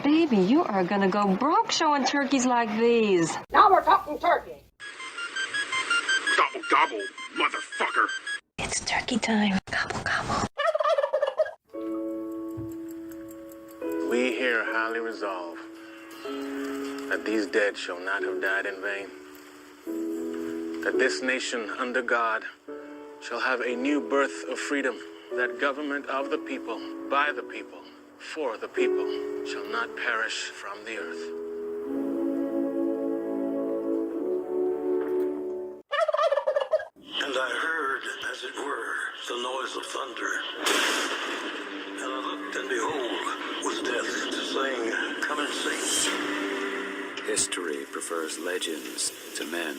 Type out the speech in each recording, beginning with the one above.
Baby, you are gonna go broke showing turkeys like these. Now we're talking turkey. Gobble, gobble, motherfucker. It's turkey time. Gobble, gobble. We here highly resolve that these dead shall not have died in vain, that this nation under God shall have a new birth of freedom, that government of the people, by the people, for the people, shall not perish from the earth. And I heard, as it were, the noise of thunder. And I looked, and behold, was death, saying, "Come and see." History prefers legends to men.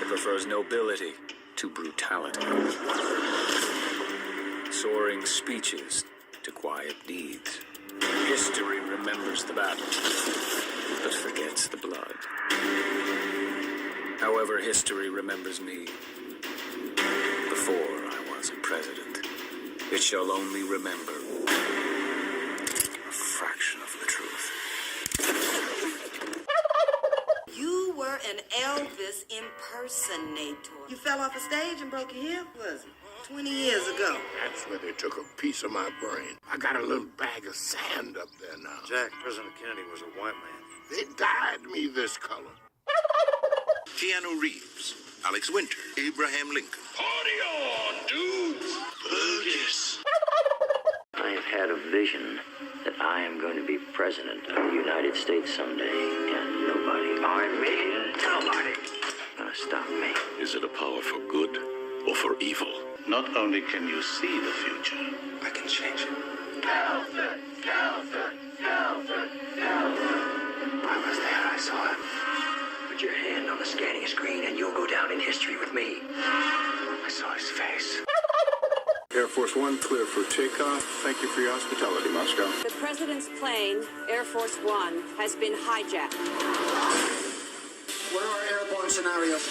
It prefers nobility to brutality. Soaring speeches to quiet deeds. History remembers the battle, but forgets the blood. However, history remembers me before I was a president. It shall only remember a fraction of the truth. You were an Elvis impersonator. You fell off a stage and broke your hip, was it? 20 years ago. That's where they took a piece of my brain. I got a little bag of sand up there now. Jack, President Kennedy was a white man. They dyed me this color. Keanu Reeves, Alex Winter, Abraham Lincoln. Party on, dudes! Burgess. I have had a vision that I am going to be president of the United States someday, and nobody, I mean nobody, gonna stop me. Is it a power for good or for evil? Not only can you see the future, I can change it. Nelson! Nelson! Nelson! Nelson! I was there, I saw him. Put your hand on the scanning screen and you'll go down in history with me. I saw his face. Air Force One, clear for takeoff. Thank you for your hospitality, Moscow. The president's plane, Air Force One, has been hijacked. Where are airborne scenarios?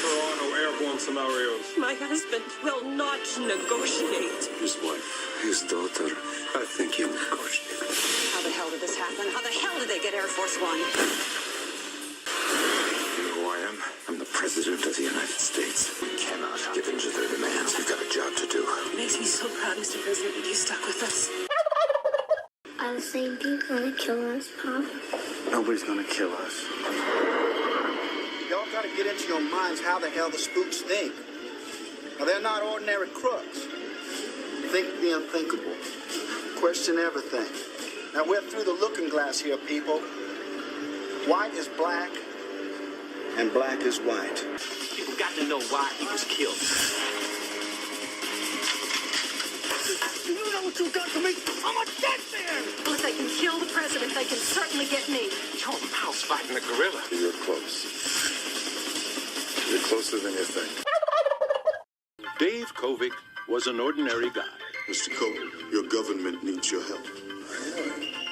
There are no airborne scenarios. My husband will not negotiate. His wife, his daughter. I think he'll negotiate. How the hell did this happen? How the hell did they get Air Force One? You know who I am? I'm the President of the United States. We cannot give in to their demands. We've got a job to do. It makes me so proud, Mr. President, that you stuck with us. Are the same people gonna kill us, Pop? Nobody's gonna kill us. Y'all gotta get into your minds how the hell the spooks think. Now, they're not ordinary crooks. Think the unthinkable. Question everything. Now, we're through the looking glass here, people. White is black, and black is white. People got to know why he was killed. Do you know what you got to me? I'm a dead man! Well, if they can kill the president, they can certainly get me. Your mouse fighting a gorilla. You're close. You're closer than you think. Dave Kovic was an ordinary guy. Mr. Kovic, your government needs your help.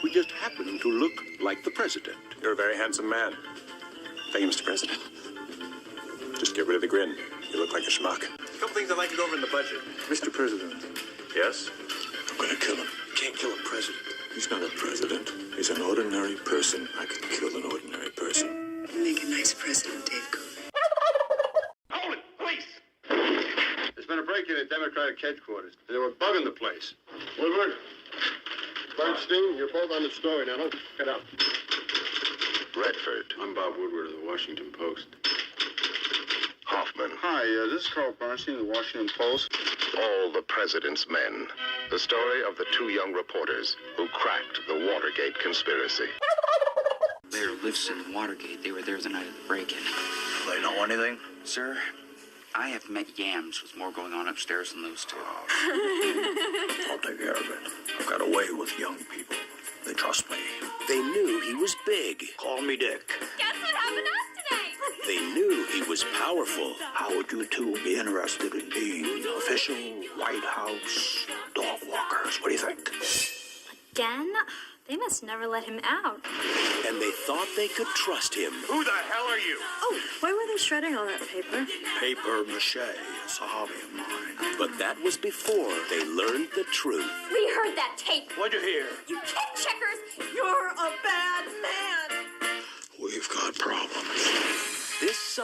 We just happened to look like the president. You're a very handsome man. Thank you, Mr. President. Just get rid of the grin. You look like a schmuck. A couple things I'd like to go over in the budget. Mr. President, Yes? I'm gonna kill him. Can't kill a president. He's not a president. He's an ordinary person. I can kill an ordinary person. You make a nice president, Dave Kovic. Hold it, police! There's been a break-in at Democratic headquarters. They were bugging the place. Woodward, Bernstein, you're both on the story now. Don't get up. Redford. I'm Bob Woodward of the Washington Post. Hoffman. Hi, this is Carl Bernstein of the Washington Post. All the president's men. The story of the two young reporters who cracked the Watergate conspiracy. Mayor lives in Watergate. They were there the night of the break-in. They know anything? Sir, I have met yams with more going on upstairs than those two. I'll take care of it. I've got a way with young people. They trust me. They knew he was big. Call me Dick. Guess what happened to us today? They knew he was powerful. How would you two be interested in being official White House dog walkers? What do you think? Again? They must never let him out. And they thought they could trust him. Who the hell are you? Oh, why were they shredding all that paper? Paper mache is a hobby of mine. But that was before they learned the truth. We heard that tape. What'd you hear? You kicked Checkers,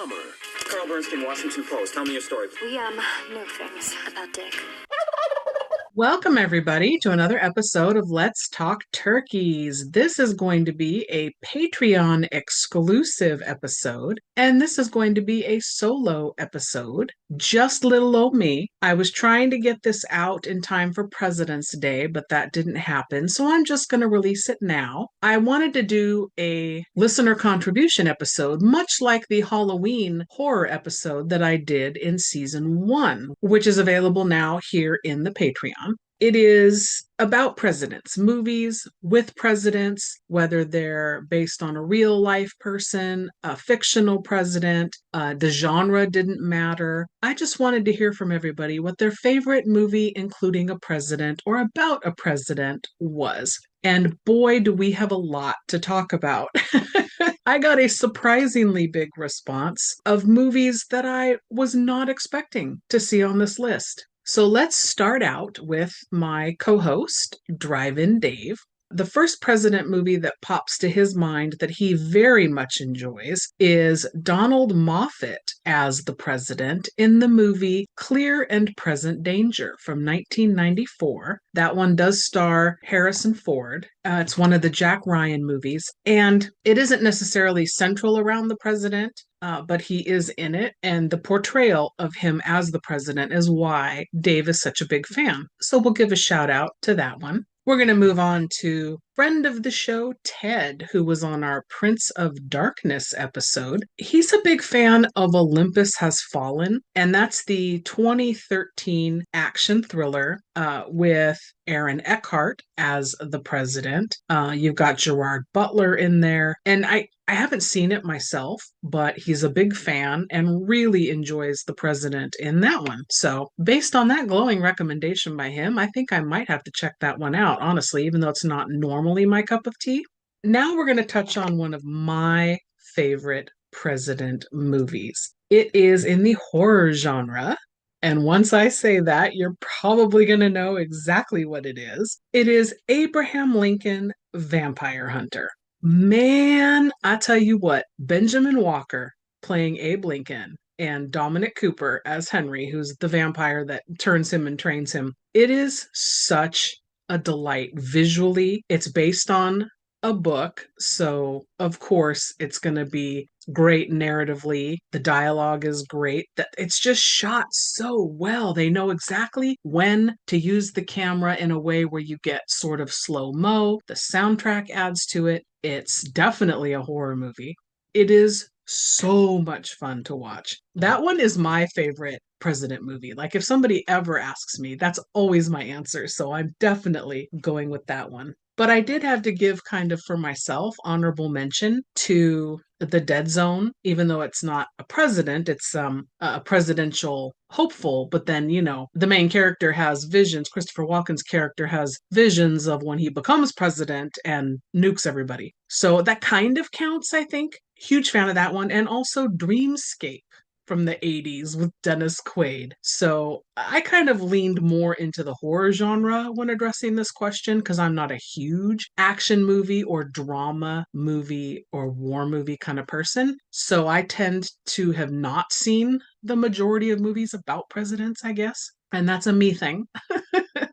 Bomber. Carl Bernstein, Washington Post. Tell me your story. We, know things about Dick. Welcome, everybody, to another episode of Let's Talk Turkeys. This is going to be a Patreon exclusive episode, and this is going to be a solo episode. Just little old me. I was trying to get this out in time for President's Day, but that didn't happen, so I'm just going to release it now. I wanted to do a listener contribution episode, much like the Halloween horror episode that I did in season 1, which is available now here in the Patreon. It is about presidents, movies with presidents, whether they're based on a real life person, a fictional president, the genre didn't matter. I just wanted to hear from everybody what their favorite movie, including a president or about a president, was. And boy, do we have a lot to talk about. I got a surprisingly big response of movies that I was not expecting to see on this list. So let's start out with my co-host, Drive-In Dave. The first president movie that pops to his mind that he very much enjoys is Donald Moffat as the president in the movie Clear and Present Danger from 1994. That one does star Harrison Ford. It's one of the Jack Ryan movies, and it isn't necessarily central around the president. But he is in it, and the portrayal of him as the president is why Dave is such a big fan. So we'll give a shout out to that one. We're going to move on to friend of the show, Ted, who was on our Prince of Darkness episode. He's a big fan of Olympus Has Fallen, and that's the 2013 action thriller with Aaron Eckhart as the president. You've got Gerard Butler in there, and I haven't seen it myself, but he's a big fan and really enjoys the president in that one. So based on that glowing recommendation by him, I think I might have to check that one out, honestly, even though it's not normally my cup of tea. Now we're going to touch on one of my favorite president movies. It is in the horror genre. And once I say that, you're probably going to know exactly what it is. It is Abraham Lincoln Vampire Hunter. Man, I tell you what, Benjamin Walker playing Abe Lincoln and Dominic Cooper as Henry, who's the vampire that turns him and trains him. It is such a delight visually. It's based on a book, so of course it's going to be great narratively. The dialogue is great. It's just shot so well. They know exactly when to use the camera in a way where you get sort of slow-mo. The soundtrack adds to it. It's definitely a horror movie. It is so much fun to watch. That one is my favorite president movie. Like if somebody ever asks me, that's always my answer. So I'm definitely going with that one. But I did have to give kind of for myself honorable mention to The Dead Zone, even though it's not a president, it's a presidential hopeful, but then, you know, the main character has visions. Christopher Walken's character has visions of when he becomes president and nukes everybody. So that kind of counts, I think. Huge fan of that one. And also Dreamscape from the 80s with Dennis Quaid. So I kind of leaned more into the horror genre when addressing this question because I'm not a huge action movie or drama movie or war movie kind of person. So I tend to have not seen the majority of movies about presidents, I guess. And that's a me thing.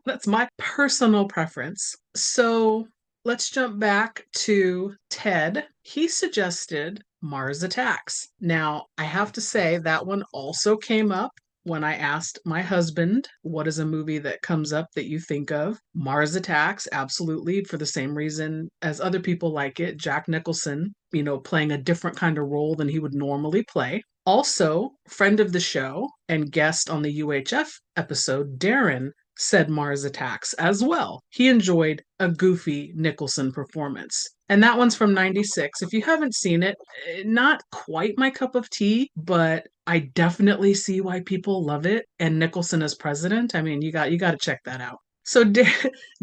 That's my personal preference. So let's jump back to Ted. He suggested Mars Attacks. Now, I have to say that one also came up when I asked my husband, what is a movie that comes up that you think of? Mars Attacks, absolutely, for the same reason as other people like it. Jack Nicholson, you know, playing a different kind of role than he would normally play. Also, friend of the show and guest on the UHF episode, Darren, said Mars Attacks as well. He enjoyed a goofy Nicholson performance. And that one's from 96. If you haven't seen it, not quite my cup of tea, but I definitely see why people love it. And Nicholson as president, I mean, you got to check that out. So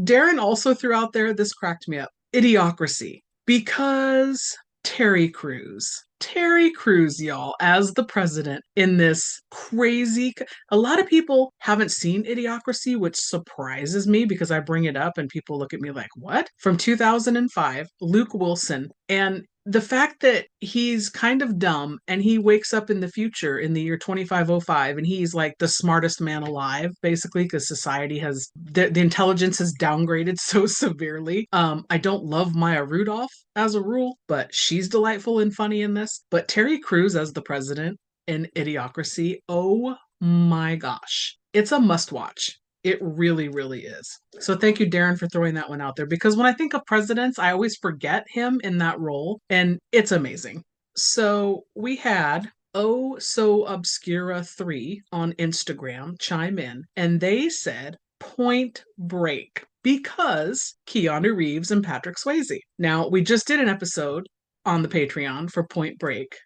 Darren also threw out there, this cracked me up, Idiocracy, because Terry Crews, y'all, as the president in this crazy... A lot of people haven't seen Idiocracy, which surprises me because I bring it up and people look at me like, what? From 2005, Luke Wilson. And the fact that he's kind of dumb and he wakes up in the future in the year 2505 and he's like the smartest man alive, basically, because society has the intelligence has downgraded so severely. I don't love Maya Rudolph as a rule, but she's delightful and funny in this. But Terry Crews as the president in Idiocracy, oh my gosh, it's a must watch. It really, really is. So thank you, Darren, for throwing that one out there because when I think of presidents, I always forget him in that role, and it's amazing. So we had Oh So Obscura 3 on Instagram chime in, and they said Point Break because Keanu Reeves and Patrick Swayze. Now, we just did an episode on the Patreon for Point Break,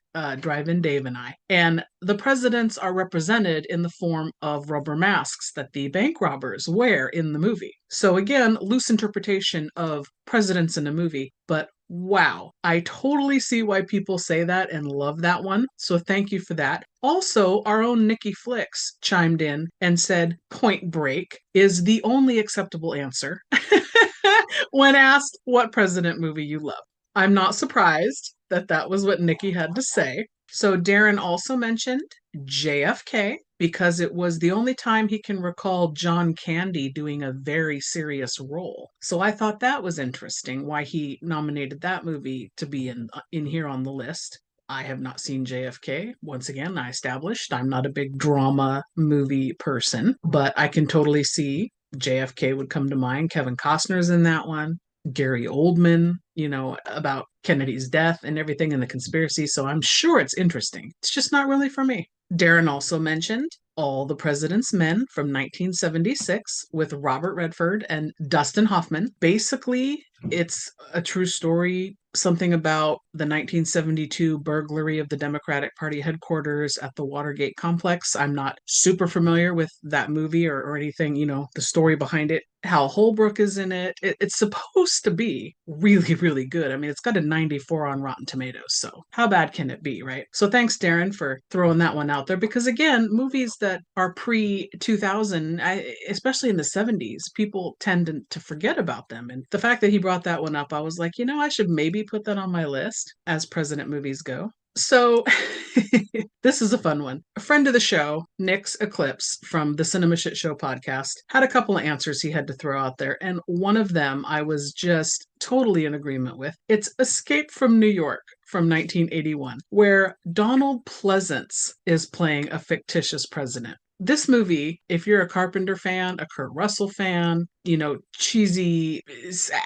Drive-In Dave and I. And the presidents are represented in the form of rubber masks that the bank robbers wear in the movie. So again, loose interpretation of presidents in a movie, but wow, I totally see why people say that and love that one. So thank you for that. Also, our own Nikki Flicks chimed in and said Point Break is the only acceptable answer when asked what president movie you love. I'm not surprised that that was what Nikki had to say. So Darren also mentioned JFK because it was the only time he can recall John Candy doing a very serious role. So I thought that was interesting why he nominated that movie to be in here on the list. I have not seen JFK. Once again, I established I'm not a big drama movie person, but I can totally see JFK would come to mind. Kevin Costner's in that one. Gary Oldman, about Kennedy's death and everything in the conspiracy. So I'm sure it's interesting. It's just not really for me. Darren also mentioned All the President's Men from 1976 with Robert Redford and Dustin Hoffman. Basically, it's a true story, something about the 1972 burglary of the Democratic Party headquarters at the Watergate complex. I'm not super familiar with that movie or anything, the story behind it. Hal Holbrook is in it. It's supposed to be really, really good. I mean, it's got a 94 on Rotten Tomatoes, so how bad can it be, right? So thanks, Darren, for throwing that one out there, because again, movies that are pre-2000, especially in the 70s, people tend to forget about them. And the fact that he brought that one up, I was like, I should maybe put that on my list as president movies go. So this is a fun one. A friend of the show, Nick's Eclipse from the Cinema Shit Show podcast, had a couple of answers he had to throw out there. And one of them I was just totally in agreement with. It's Escape from New York from 1981, where Donald Pleasance is playing a fictitious president. This movie, if you're a Carpenter fan, a Kurt Russell fan, cheesy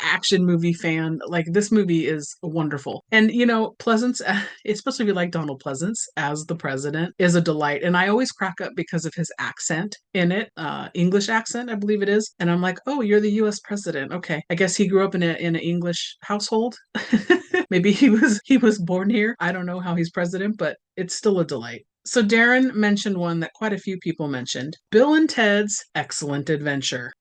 action movie fan, like this movie is wonderful. And, Pleasance, especially if you like Donald Pleasance as the president, is a delight. And I always crack up because of his accent in it, English accent, I believe it is. And I'm like, oh, you're the US president. Okay. I guess he grew up in an English household. Maybe he was born here. I don't know how he's president, but it's still a delight. So Darren mentioned one that quite a few people mentioned, Bill and Ted's Excellent Adventure.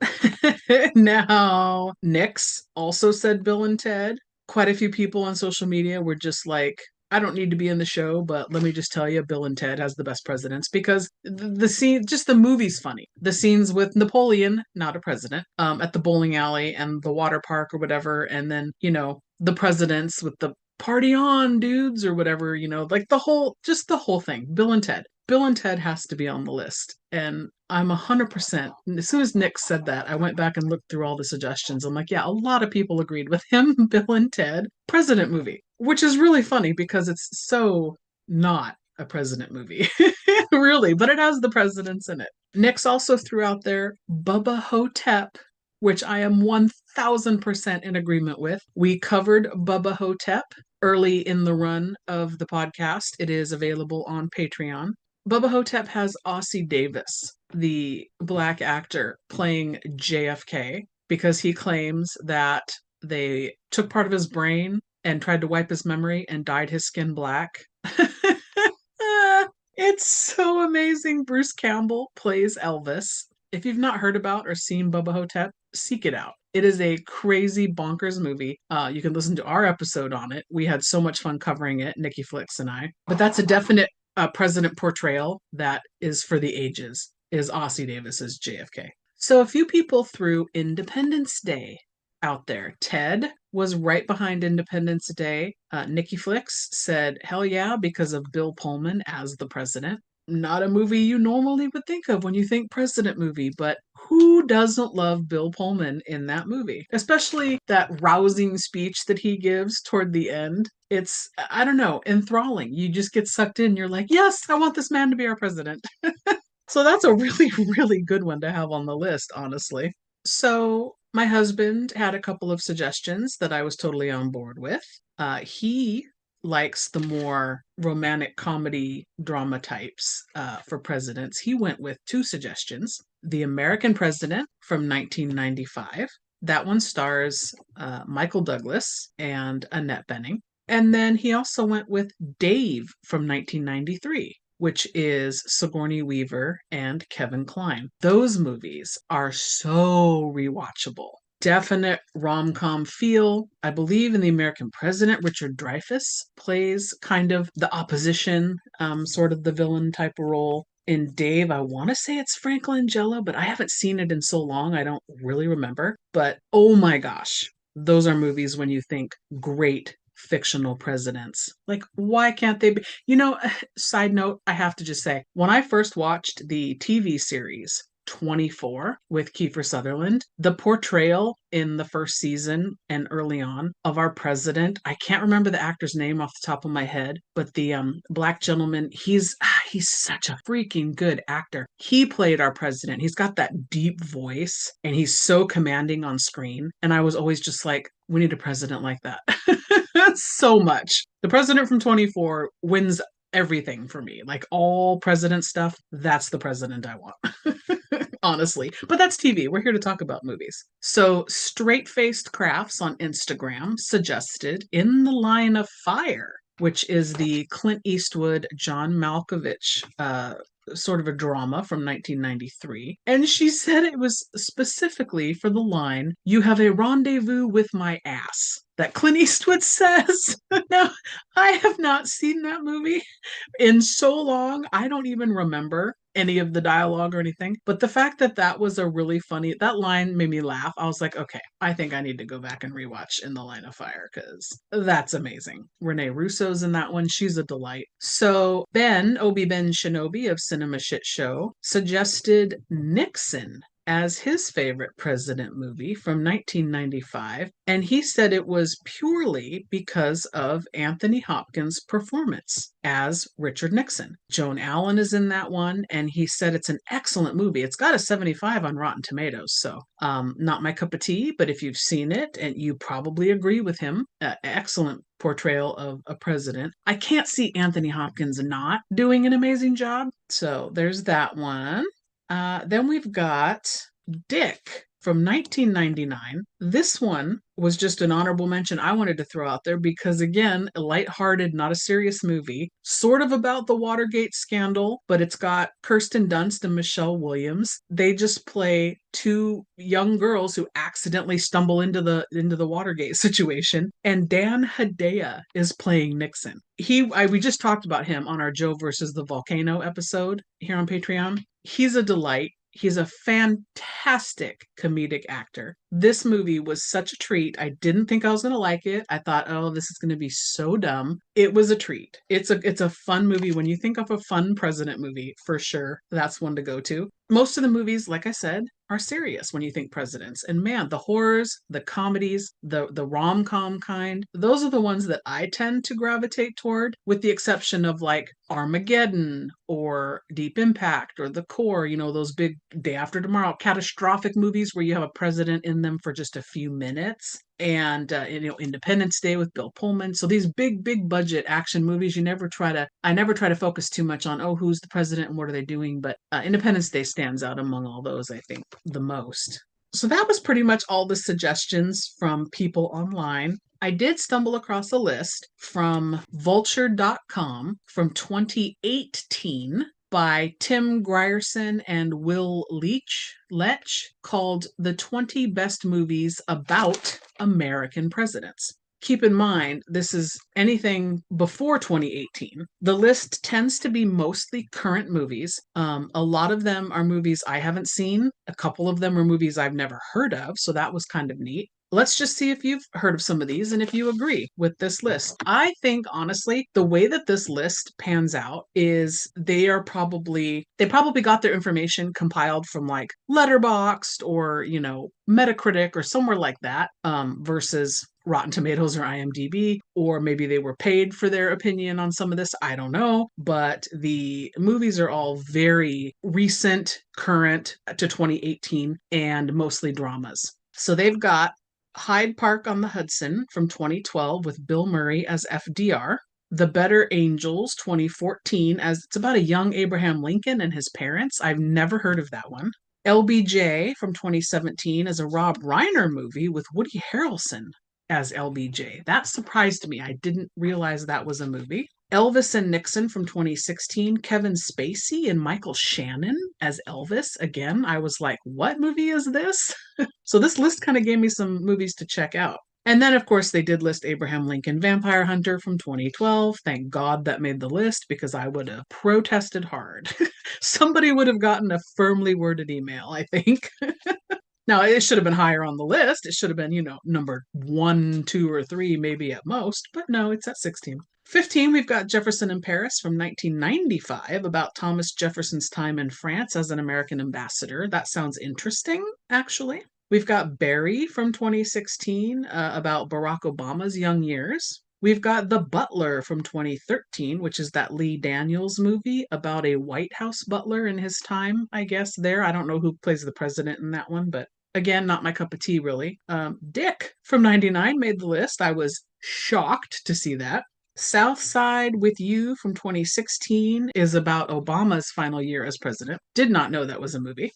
Now, Nix also said Bill and Ted. Quite a few people on social media were just like, I don't need to be in the show, but let me just tell you, Bill and Ted has the best presidents because the scene, just the movie's funny. The scenes with Napoleon, not a president, at the bowling alley and the water park or whatever, and then, the presidents with the party on dudes or whatever, like the whole thing. Bill and Ted has to be on the list. And I'm 100%, as soon as Nick said that, I went back and looked through all the suggestions. I'm like, yeah, a lot of people agreed with him. Bill and Ted president movie, which is really funny because it's so not a president movie, really, but it has the presidents in it. Nick's also threw out there Bubba Hotep, which I am 1000% in agreement with. We covered Bubba Hotep early in the run of the podcast. It is available on Patreon. Bubba Hotep has Ossie Davis, the black actor, playing JFK because he claims that they took part of his brain and tried to wipe his memory and dyed his skin black. It's so amazing. Bruce Campbell plays Elvis. If you've not heard about or seen Bubba Hotep, seek it out. It is a crazy, bonkers movie. You can listen to our episode on it. We had so much fun covering it, Nikki Flicks and I. But that's a definite president portrayal that is for the ages, is Ossie Davis's JFK. So a few people threw Independence Day out there. Ted was right behind Independence Day. Nikki Flicks said, hell yeah, because of Bill Pullman as the president. Not a movie you normally would think of when you think president movie, but who doesn't love Bill Pullman in that movie? Especially that rousing speech that he gives toward the end. It's, I don't know, enthralling. You just get sucked in. You're like, yes, I want this man to be our president. So that's a really, really good one to have on the list, honestly. So my husband had a couple of suggestions that I was totally on board with. He likes the more romantic comedy drama types for presidents. He went with two suggestions. The American President from 1995. That one stars Michael Douglas and Annette Bening. And then he also went with Dave from 1993, which is Sigourney Weaver and Kevin Kline. Those movies are so rewatchable. Definite rom-com feel. I believe in The American President, Richard Dreyfuss plays kind of the opposition, sort of the villain type of role. In Dave, I want to say it's Frank Langella, but I haven't seen it in so long, I don't really remember. But oh my gosh, those are movies when you think great fictional presidents. Like, why can't they be? Side note, I have to just say, when I first watched the TV series 24 with Kiefer Sutherland, the portrayal in the first season and early on of our president, I can't remember the actor's name off the top of my head, but the black gentleman, he's such a freaking good actor. He played our president. He's got that deep voice and he's so commanding on screen. And I was always just like, we need a president like that. So much. The president from 24 wins everything for me. Like all president stuff, that's the president I want. Honestly. But that's TV. We're here to talk about movies. So Straight Faced Crafts on Instagram suggested In the Line of Fire, which is the Clint Eastwood, John Malkovich sort of a drama from 1993. And she said it was specifically for the line, "You have a rendezvous with my ass," that Clint Eastwood says. Now, I have not seen that movie in so long, I don't even remember any of the dialogue or anything. But the fact that that was a really funny, that line made me laugh. I was like, okay, I think I need to go back and rewatch In the Line of Fire because that's amazing. Renee Russo's in that one. She's a delight. So Obi Ben Shinobi of Cinema Shit Show suggested Nixon as his favorite president movie from 1995, and he said it was purely because of Anthony Hopkins' performance as Richard Nixon. Joan Allen is in that one, and he said it's an excellent movie. It's got a 75 on Rotten Tomatoes, so not my cup of tea, but if you've seen it, and you probably agree with him, excellent portrayal of a president. I can't see Anthony Hopkins not doing an amazing job, so there's that one. Then we've got Dick from 1999. This one was just an honorable mention I wanted to throw out there because, again, a lighthearted, not a serious movie, sort of about the Watergate scandal, but it's got Kirsten Dunst and Michelle Williams. They just play two young girls who accidentally stumble into the Watergate situation, and Dan Hedaya is playing Nixon. We just talked about him on our Joe versus the Volcano episode here on Patreon. He's a delight. He's a fantastic comedic actor. This movie was such a treat. I didn't think I was going to like it. I thought, oh, this is going to be so dumb. It was a treat. It's a fun movie. When you think of a fun president movie, for sure, that's one to go to. Most of the movies, like I said, are serious when you think presidents. And man, the horrors, the comedies, the rom-com kind, those are the ones that I tend to gravitate toward, with the exception of like Armageddon or Deep Impact or The Core, those big Day After Tomorrow catastrophic movies where you have a president in them for just a few minutes. And Independence Day with Bill Pullman. So these big budget action movies, I never try to focus too much on, who's the president and what are they doing, but Independence Day stands out among all those, I think, the most. So that was pretty much all the suggestions from people online. I did stumble across a list from vulture.com from 2018 by Tim Grierson and Will Lech called The 20 Best Movies About American Presidents. Keep in mind, this is anything before 2018. The list tends to be mostly current movies. A lot of them are movies I haven't seen. A couple of them are movies I've never heard of, so that was kind of neat. let's just see if you've heard of some of these and if you agree with this list. I think honestly, the way that this list pans out is they probably got their information compiled from like Letterboxd or, Metacritic or somewhere like that, versus Rotten Tomatoes or IMDb, or maybe they were paid for their opinion on some of this. I don't know. But the movies are all very recent, current to 2018, and mostly dramas. So they've got Hyde Park on the Hudson from 2012 with Bill Murray as FDR. The Better Angels 2014, as it's about a young Abraham Lincoln and his parents. I've never heard of that one. LBJ from 2017 is a Rob Reiner movie with Woody Harrelson as LBJ. That surprised me. I didn't realize that was a movie. Elvis and Nixon from 2016, Kevin Spacey and Michael Shannon as Elvis. Again, I was like, what movie is this? So this list kind of gave me some movies to check out. And then, of course, they did list Abraham Lincoln Vampire Hunter from 2012. Thank God that made the list because I would have protested hard. Somebody would have gotten a firmly worded email, I think. Now, it should have been higher on the list. It should have been, number 1, 2, or 3, maybe at most. But no, it's at 16. 15, we've got Jefferson in Paris from 1995 about Thomas Jefferson's time in France as an American ambassador. That sounds interesting, actually. We've got Barry from 2016 about Barack Obama's young years. We've got The Butler from 2013, which is that Lee Daniels movie about a White House butler in his time, I guess, there. I don't know who plays the president in that one, but again, not my cup of tea, really. Dick from 99 made the list. I was shocked to see that. South Side with You from 2016 is about Obama's final year as president. Did not know that was a movie.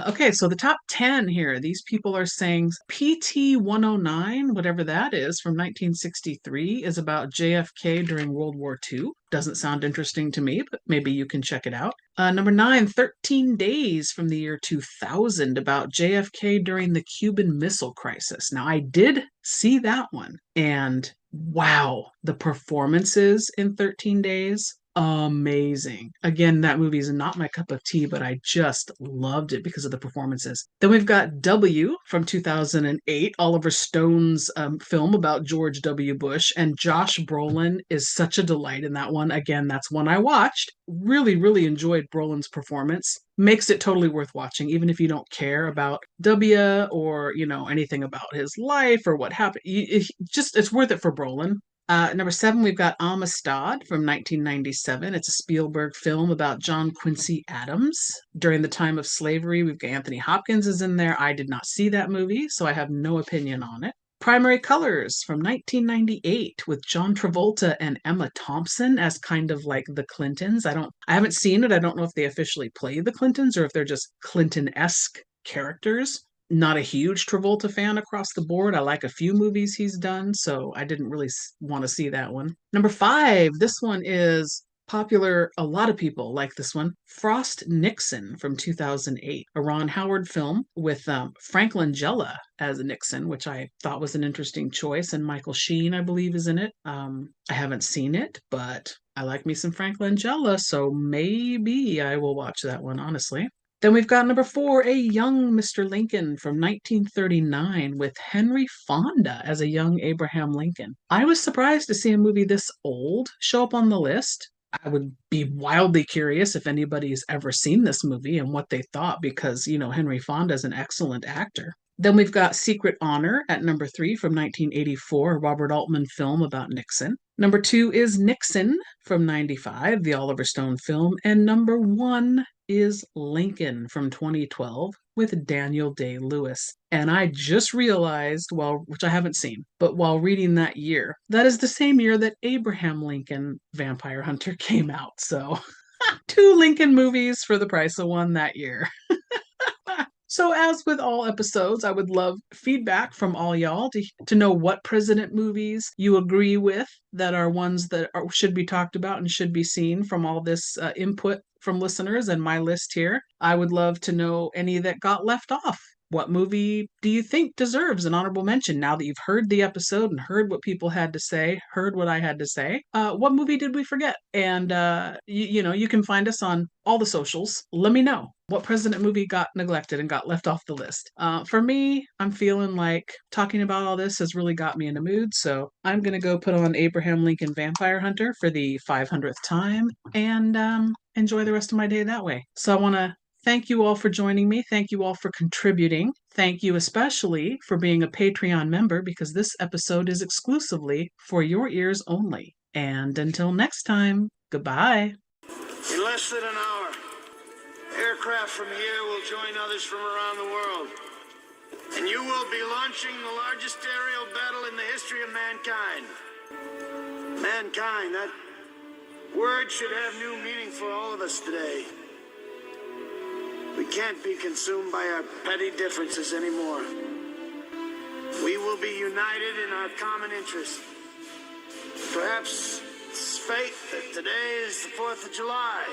Okay, so the top 10 here, these people are saying PT 109, whatever that is, from 1963, is about JFK during World War II. Doesn't sound interesting to me, but maybe you can check it out. Number 9, 13 Days from the year 2000, about JFK during the Cuban Missile Crisis. Now, I did see that one, and wow, the performances in 13 Days. Amazing. Again, that movie is not my cup of tea, but I just loved it because of the performances. Then we've got W from 2008, Oliver Stone's film about George W. Bush, and Josh Brolin is such a delight in that one. Again, that's one I watched. Really, really enjoyed Brolin's performance. Makes it totally worth watching, even if you don't care about W or, anything about his life or what happened. It's worth it for Brolin. Number 7, we've got Amistad from 1997. It's a Spielberg film about John Quincy Adams during the time of slavery. We've got Anthony Hopkins is in there. I did not see that movie, so I have no opinion on it. Primary Colors from 1998 with John Travolta and Emma Thompson as kind of like the Clintons. I haven't seen it. I don't know if they officially play the Clintons or if they're just Clinton-esque characters. Not a huge Travolta fan across the board. I like a few movies he's done, so I didn't really want to see that one. Number 5, this one is popular. A lot of people like this one. Frost Nixon from 2008, a Ron Howard film with Frank Langella as Nixon, which I thought was an interesting choice, and Michael Sheen, I believe, is in it. I haven't seen it, but I like me some Frank Langella, so maybe I will watch that one, honestly. Then we've got number 4, A Young Mr. Lincoln from 1939 with Henry Fonda as a young Abraham Lincoln. I was surprised to see a movie this old show up on the list. I would be wildly curious if anybody's ever seen this movie and what they thought because, Henry Fonda is an excellent actor. Then we've got Secret Honor at number 3 from 1984, a Robert Altman film about Nixon. Number 2 is Nixon from 95, the Oliver Stone film. And number 1 is Lincoln from 2012 with Daniel Day-Lewis. And I just realized, which I haven't seen, but while reading that year, that is the same year that Abraham Lincoln Vampire Hunter came out. So 2 Lincoln movies for the price of 1 that year. So as with all episodes, I would love feedback from all y'all to know what president movies you agree with that are ones that should be talked about and should be seen from all this input from listeners and my list here. I would love to know any that got left off What movie do you think deserves an honorable mention now that you've heard the episode and heard what people had to say, heard what I had to say? What movie did we forget? And, you can find us on all the socials. Let me know what president movie got neglected and got left off the list. For me, I'm feeling like talking about all this has really got me in a mood, so I'm going to go put on Abraham Lincoln Vampire Hunter for the 500th time and enjoy the rest of my day that way. So I want to thank you all for joining me. Thank you all for contributing. Thank you especially for being a Patreon member because this episode is exclusively for your ears only. And until next time, goodbye. In less than an hour, aircraft from here will join others from around the world. And you will be launching the largest aerial battle in the history of mankind. Mankind, that word should have new meaning for all of us today. We can't be consumed by our petty differences anymore. We will be united in our common interest. Perhaps it's fate that today is the 4th of July,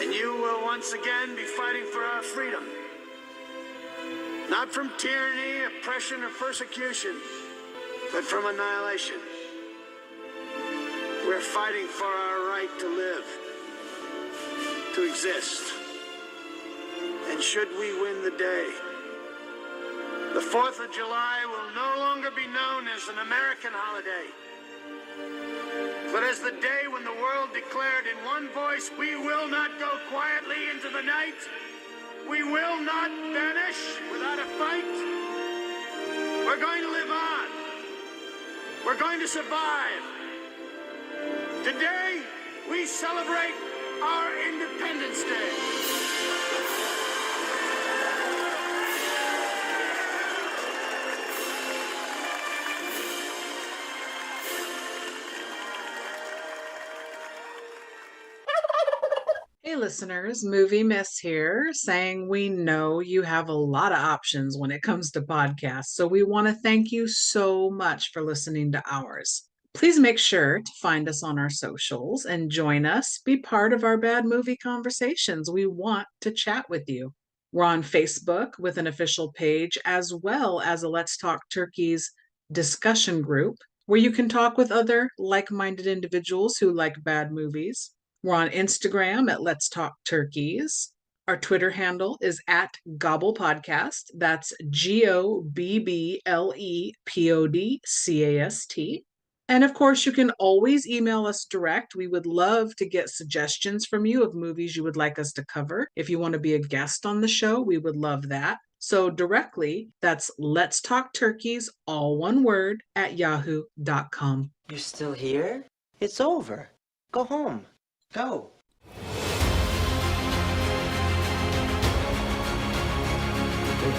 and you will once again be fighting for our freedom. Not from tyranny, oppression, or persecution, but from annihilation. We're fighting for our right to live, to exist. And should we win the day, the 4th of July will no longer be known as an American holiday, but as the day when the world declared in one voice, we will not go quietly into the night. We will not vanish without a fight. We're going to live on. We're going to survive. Today, we celebrate our Independence Day. Hey listeners, Movie Miss here, saying we know you have a lot of options when it comes to podcasts, so we want to thank you so much for listening to ours. Please make sure to find us on our socials and join us, be part of our bad movie conversations. We want to chat with you. We're on Facebook with an official page, as well as a Let's Talk Turkeys discussion group, where you can talk with other like-minded individuals who like bad movies. We're on Instagram at Let's Talk Turkeys. Our Twitter handle is at Gobble Podcast. That's GOBBLEPODCAST. And of course, you can always email us direct. We would love to get suggestions from you of movies you would like us to cover. If you want to be a guest on the show, we would love that. So directly, that's Let's Talk Turkeys, all one word, at yahoo.com. You're still here? It's over. Go home. Go. Good